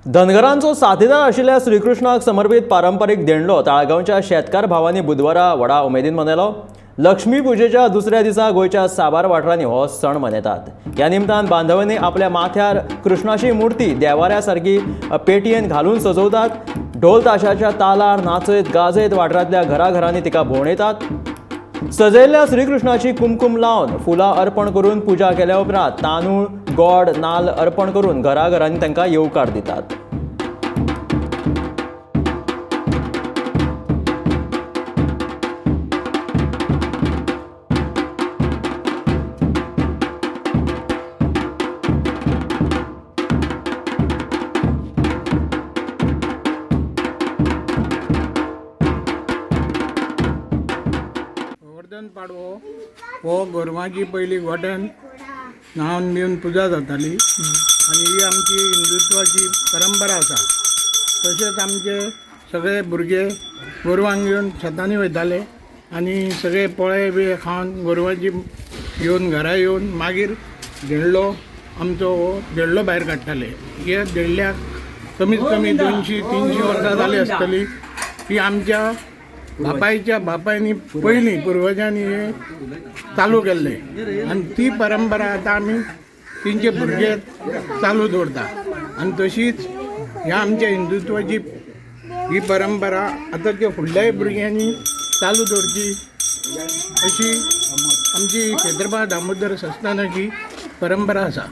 धनगरांचो साथीदार आशिल्ल्या श्रीकृष्णाक समर्पित पारंपारीक देणलो ताळगांवच्या शेतकार भावांनी बुधवारा व्हडा उमेदीन मनयलो। लक्ष्मी पुजेच्या दुसऱ्या दिसा गोंयच्या साबार वाठारांनी हो सण मनयतात। ह्या निमतान बांधवांनी आपल्या माथ्यार कृष्णाची मुर्ती देवाऱ्या सारकी पेटयेन घालून सजवतात। ढोल ताशाच्या तालार नाचत गाजत वाठारांतल्या घराघरांनी तिका भोंवडयतात। सजयल्ल्या श्रीकृष्णाची कुमकुम लावन फुलां अर्पण करून पुजा केल्या उपरांत तांदूळ गोड नाल्ल अर्पण करून घराघरांनी तांकां येवकार दितात। गोवर्धन पाडवो हो गोरवांची पयली गोठ्यान न्हावन बिवन पुजा जाताली आनी ही आमची हिंदुत्वाची परंपरा आसा। तशेंच आमचे सगळे भुरगे गोरवांक घेवन शेतांनी वयताले आनी सगळे पोळे बी खावन गोरवांची येवन घरा येवन मागीर देडलो आमचो हो देडलो भायर काडटाले। हे देडल्याक कमीत कमी 200-300 वर्सां जाली आसतली। ही आमच्या बापायनी पयलीं पुर्वजांनी हे चालू केल्ले आनी ती परंपरा आतां आमी तेंचे भुरगे चालू दवरता आनी तशीच ह्या आमच्या हिंदुत्वाची ही परंपरा आतांच्या फुडल्याय भुरग्यांनी चालू दवरची अशी आमची क्षेत्रपाल दामोदर संस्थानाची परंपरा आसा।